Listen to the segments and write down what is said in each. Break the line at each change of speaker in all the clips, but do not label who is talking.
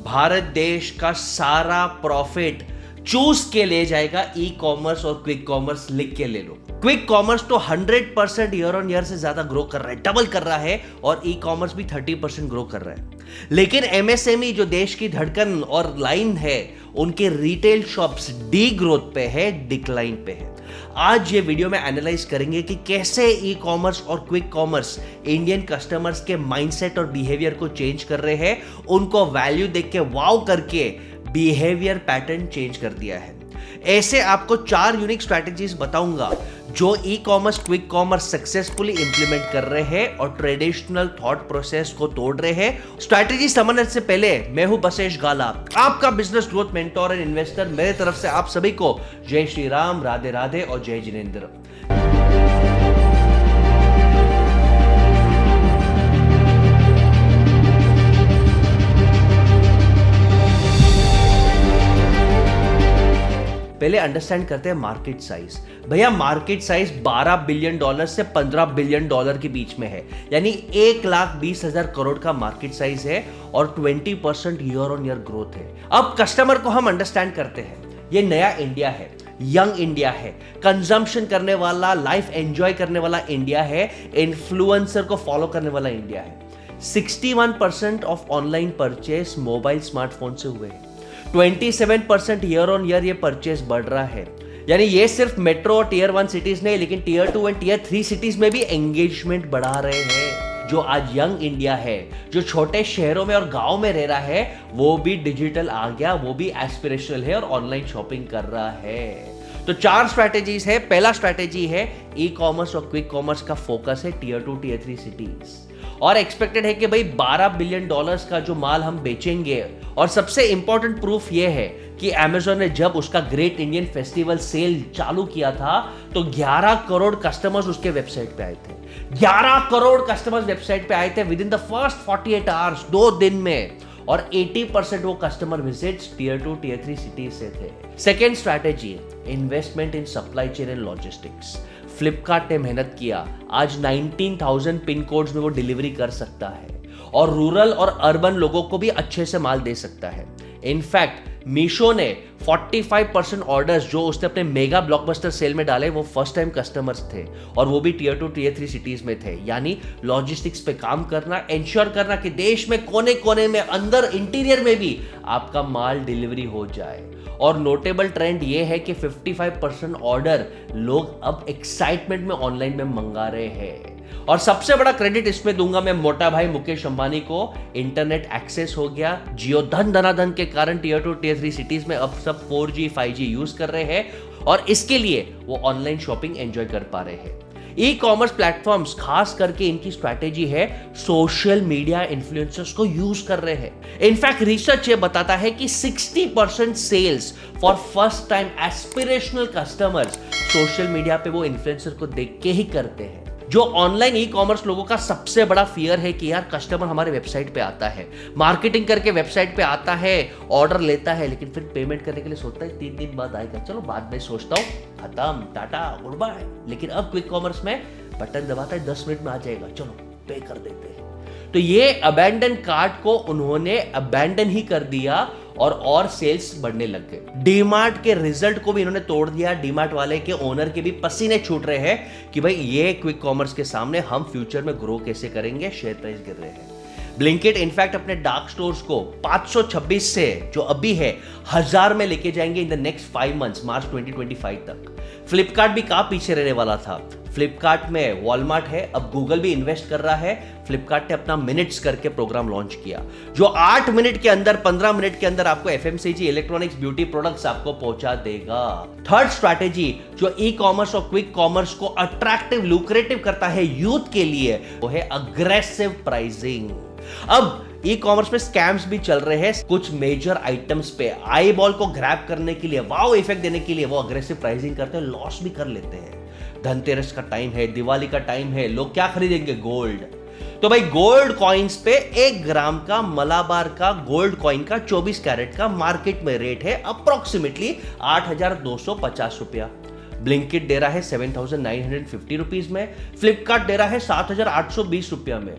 भारत देश का सारा प्रॉफिट चूस के ले जाएगा ई कॉमर्स और क्विक कॉमर्स। लिख के ले लो, क्विक कॉमर्स तो 100% ईयर ऑन ईयर से ज्यादा ग्रो कर रहा है, डबल कर रहा है, और ई कॉमर्स भी 30% ग्रो कर रहा है। लेकिन एमएसएमई जो देश की धड़कन और लाइन है, उनके रिटेल शॉप्स डी ग्रोथ पे है, डिक्लाइन पे है। आज ये वीडियो में एनालाइज करेंगे कि कैसे ई कॉमर्स और क्विक कॉमर्स इंडियन कस्टमर्स के माइंडसेट और बिहेवियर को चेंज कर रहे हैं, उनको वैल्यू देख के वाव करके बिहेवियर पैटर्न चेंज कर दिया है। ऐसे आपको 4 यूनिक स्ट्रैटेजीज बताऊंगा जो e commerce quick commerce successfully implement कर रहे हैं और ट्रेडिशनल थॉट प्रोसेस को तोड़ रहे हैं। स्ट्रैटेजी समझने से पहले मैं हूं बसेश गाला, आपका business growth mentor and investor. मेरे तरफ से आप सभी को जय श्री राम, राधे राधे और जय जिनेंद्र। पहले अंडरस्टैंड करते हैं मार्केट साइज। भैया मार्केट साइज $12 बिलियन से $15 बिलियन के बीच में है, यानी 1,20,000 करोड़ का मार्केट साइज है और 20% ईयर ऑन ईयर ग्रोथ है। अब कस्टमर को हम अंडरस्टैंड करते हैं, ये नया इंडिया है, यंग इंडिया है, कंजम्पशन करने वाला, लाइफ एंजॉय करने वाला इंडिया है, इन्फ्लुएंसर को फॉलो करने वाला इंडिया है। 61% of online purchase mobile smartphone से हुए हैं। 27% ईयर ऑन ईयर ये परचेस बढ़ रहा है, यानी ये सिर्फ मेट्रो और टियर 1 सिटीज नहीं, लेकिन टियर 2 एंड टियर 3 सिटीज में भी एंगेजमेंट बढ़ा रहे हैं। जो आज यंग इंडिया है, जो छोटे शहरों में और गांव में रह रहा है, वो भी डिजिटल आ गया, वो भी एस्पिरेशनल है और ऑनलाइन शॉपिंग कर रहा है। तो 4 स्ट्रैटेजीज है। पहला स्ट्रैटेजी है ई कॉमर्स और क्विक कॉमर्स का फोकस है टियर 2 टियर 3 सिटीज, और एक्सपेक्टेड है कि भाई $12 बिलियन का जो माल हम बेचेंगे। और सबसे इंपॉर्टेंट प्रूफ ये है कि अमेज़न ने जब उसका ग्रेट इंडियन फेस्टिवल सेल चालू किया था तो 11 करोड़ कस्टमर्स उसके वेबसाइट पे आए थे। 11 करोड़ कस्टमर्स वेबसाइट पे आए थे with in the first 48 hours, 2 दिन में, और 80% वो customer visits tier 2 tier 3 city से थे। Second strategy, investment in supply chain and logistics. Flipkart ने मेहनत किया, आज 19,000 पिन कोड्स में वो डिलीवरी कर सकता है और रूरल और अर्बन लोगों को भी अच्छे से माल दे सकता है। इनफैक्ट मीशो ने 45% ऑर्डर्स जो उसने अपने मेगा ब्लॉकबस्टर सेल में डाले, वो फर्स्ट टाइम कस्टमर्स थे, और वो भी टियर 2 टियर 3 सिटीज में थे। यानी लॉजिस्टिक्स पे काम करना, इंश्योर करना कि देश में कोने कोने में, अंदर इंटीरियर में भी आपका माल डिलीवरी हो जाए। और नोटेबल ट्रेंड ये है कि 55% ऑर्डर लोग अब एक्साइटमेंट में ऑनलाइन में मंगा रहे हैं। और सबसे बड़ा क्रेडिट इसमें दूंगा मैं मोटा भाई मुकेश अंबानी को। इंटरनेट एक्सेस हो गया, जियो धनाधन के कारण टियर 2 टियर 3 सिटीज में अब सब 4G 5G यूज कर रहे हैं, और इसके लिए वो ऑनलाइन शॉपिंग एंजॉय कर पा रहे हैं। ई कॉमर्स प्लेटफॉर्म्स खास करके इनकी स्ट्रैटेजी है सोशल मीडिया इन्फ्लुएंसर्स को यूज कर रहे हैं। इनफैक्ट रिसर्च ये बताता है कि 60% sales for first time aspirational customers social media पे वो इन्फ्लुएंसर को देख के ही करते हैं। जो ऑनलाइन ई कॉमर्स लोगों का सबसे बड़ा फियर है कि यार कस्टमर हमारे वेबसाइट पे आता है, मार्केटिंग करके वेबसाइट पे आता है, ऑर्डर लेता है, लेकिन फिर पेमेंट करने के लिए सोचता है 3 दिन बाद आएगा, चलो बाद में सोचता हूँ, खत्म, टाटा गुड बाय। लेकिन अब क्विक कॉमर्स में बटन दबाता है, 10 मिनट में आ जाएगा, चलो पे कर देते हैं। तो ये अबैंडन कार्ट को उन्होंने अबैंडन ही कर दिया और सेल्स बढ़ने लग गए। डीमार्ट के रिजल्ट को भी इन्होंने तोड़ दिया। डीमार्ट वाले के ओनर के भी पसीने छूट रहे हैं कि भाई ये क्विक कॉमर्स के सामने हम फ्यूचर में ग्रो कैसे करेंगे, शेयर प्राइस गिर रहे हैं। ब्लिंकिट इनफैक्ट अपने डार्क स्टोर्स को 526 से जो अभी है 1000 में लेके जाएंगे इन द नेक्स्ट 5 मंथ्स, मार्च 2025 तक। फ्लिपकार्ट भी कहां पीछे रहने वाला था। फ्लिपकार्ट में वॉलमार्ट है, अब गूगल भी इन्वेस्ट कर रहा है। फ्लिपकार्ट ने अपना मिनट्स करके प्रोग्राम लॉन्च किया, जो 8 मिनट के अंदर, 15 मिनट के अंदर आपको एफएमसीजी, इलेक्ट्रॉनिक्स, ब्यूटी प्रोडक्ट्स आपको पहुंचा देगा। थर्ड स्ट्रैटेजी जो ई कॉमर्स और क्विक कॉमर्स को अट्रैक्टिव, लुक्रेटिव करता है यूथ के लिए, वो है अग्रेसिव प्राइसिंग। अब ई कॉमर्स में स्कैम्स भी चल रहे हैं कुछ मेजर आइटम्स पे। आई बॉल को ग्रैब करने के लिए, वाओ इफेक्ट देने के लिए वो अग्रेसिव प्राइसिंग करते हैं, लॉस भी कर लेते हैं। धनतेरस का टाइम है, दिवाली का टाइम है, लोग क्या खरीदेंगे, गोल्ड। तो भाई गोल्ड कॉइन्स पे 1 ग्राम का मलाबार का गोल्ड कॉइन का 24 कैरेट का मार्केट में रेट है अप्रोक्सीमेटली 8,250 रुपया। ब्लिंकिट दे रहा है 7,950 रुपीज में, फ्लिपकार्ट दे रहा है 7,820 रुपया में।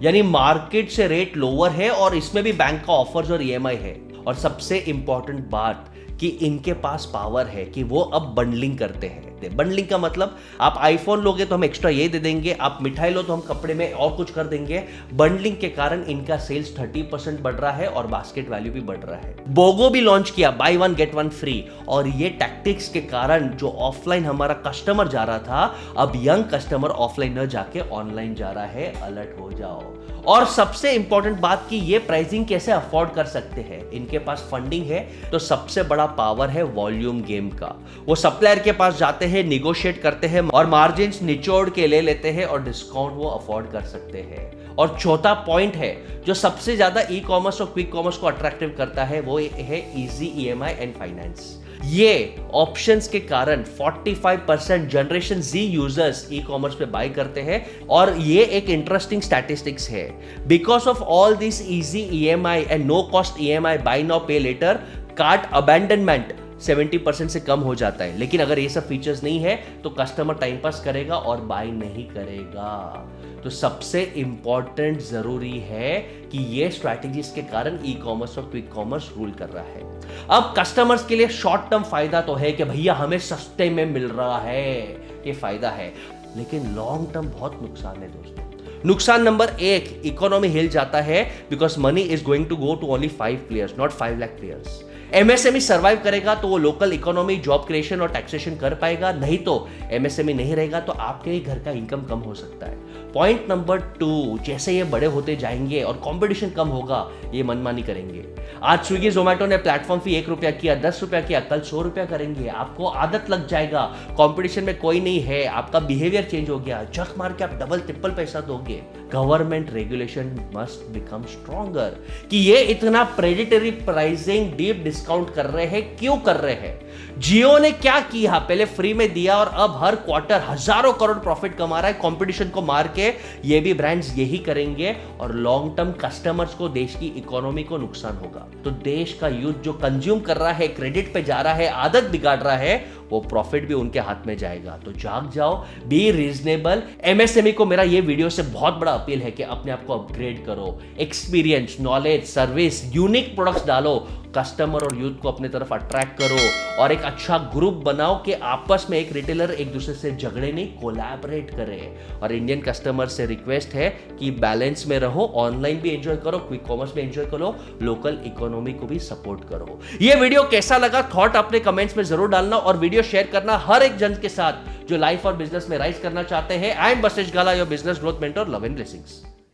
यानी मार्केट से रेट लोअर है और इसमें भी बैंक का ऑफर्स और ईएमआई है। और सबसे इंपॉर्टेंट बात कि इनके पास पावर है कि वो अब बंडलिंग करते हैं। बंडलिंग का मतलब आप आईफोन लोगे तो हम एक्स्ट्रा ये दे देंगे, आप मिठाई लो तो हम कपड़े में और कुछ कर देंगे। बंडलिंग के कारण इनका सेल्स 30% बढ़ रहा है और बास्केट वैल्यू भी बढ़ रहा है। बोगो भी लॉन्च किया, by one get one free, और ये टैक्टिक्स के कारण जो ऑफलाइन हमारा कस्टमर जा रहा था, अब यंग कस्टमर ऑफलाइन न जाके ऑनलाइन जा रहा है। अलर्ट हो जाओ। और सबसे इंपॉर्टेंट बात कि ये प्राइसिंग कैसे अफोर्ड कर सकते हैं, इनके पास फंडिंग है। तो सबसे बड़ा पावर है वॉल्यूम गेम का। वो सप्लायर के पास जाते हैं, निगोशिएट करते हैं और मार्जिन निचोड़ के ले लेते हैं और डिस्काउंट वो अफोर्ड कर सकते हैं। और चौथा पॉइंट है जो सबसे ज्यादा ई कॉमर्स और क्विक कॉमर्स को अट्रैक्टिव करता है, वो है इजी ईएमआई एंड फाइनेंस। ये ऑप्शंस के कारण 45% generation Z users e commerce पे बाय करते हैं। और ये एक इंटरेस्टिंग स्टैटिस्टिक्स है। Because of all this easy EMI and no cost EMI, buy now pay later, cart abandonment 70% से कम हो जाता है। लेकिन अगर ये सब फीचर्स नहीं है तो कस्टमर टाइम पास करेगा और बाय नहीं करेगा। तो सबसे इंपॉर्टेंट जरूरी है कि ये स्ट्रैटेजीज के कारण ई कॉमर्स और क्विक कॉमर्स रूल कर रहा है। अब कस्टमर्स के लिए शॉर्ट टर्म फायदा तो है कि भैया हमें सस्ते में मिल रहा है, ये फायदा है। लेकिन लॉन्ग टर्म बहुत नुकसान है दोस्तों। नुकसान नंबर 1, इकोनॉमी हिल जाता है because money is going to go to only 5 players, not 5 lakh players. MSME survive करेगा तो वो लोकल इकोनॉमी, जॉब क्रिएशन और टैक्सेशन कर पाएगा। नहीं तो एमएसएमई नहीं रहेगा तो आपके ही घर का इनकम कम हो सकता है। पॉइंट नंबर 2, जैसे ये बड़े होते जाएंगे और कंपटीशन कम होगा, ये मनमानी करेंगे। आज स्विगी जोमेटो ने प्लेटफॉर्म फी 1 रुपया किया, 10 रुपया किया, कल 100 रुपया करेंगे। आपको आदत लग जाएगा, कंपटीशन में कोई नहीं है, आपका बिहेवियर चेंज हो गया, जक मार के आप डबल ट्रिपल पैसा दोगे। Government regulation must become stronger कि ये इतना प्रेडिटरी प्राइसिंग, डीप डिस्काउंट कर रहे हैं, क्यों कर रहे हैं? जियो ने क्या किया, पहले फ्री में दिया और अब हर क्वार्टर हजारों करोड़ प्रॉफिट कमा रहा है कंपटीशन को मार के। ये भी ब्रांड्स यही करेंगे और लॉन्ग टर्म कस्टमर्स को, देश की इकोनॉमी को नुकसान होगा। तो देश का यूथ जो कंज्यूम कर रहा है, क्रेडिट पे जा रहा है, आदत बिगाड़ रहा है, वो प्रॉफिट भी उनके हाथ में जाएगा। तो जाग जाओ, बी रीजनेबल। एमएसएमई को मेरा ये वीडियो से बहुत बड़ा अपील है कि अपने आप को अपग्रेड करो, experience, knowledge, service, unique products डालो, कस्टमर और यूथ को अपने तरफ अट्रैक्ट करो और एक अच्छा ग्रुप बनाओ कि आपस में एक रिटेलर एक दूसरे से झगड़े नहीं, कोलैबोरेट करे। और इंडियन कस्टमर से रिक्वेस्ट है कि बैलेंस में रहो, ऑनलाइन भी एंजॉय करो, क्विक कॉमर्स में एंजॉय करो, लोकल इकोनॉमी को भी सपोर्ट करो। ये वीडियो कैसा लगा, थॉट अपने कमेंट्स में जरूर डालना और वीडियो शेयर करना हर एक जन के साथ जो लाइफ और बिजनेस में राइज करना चाहते हैं। I am Basesh Gala, your business growth mentor. Love and blessings.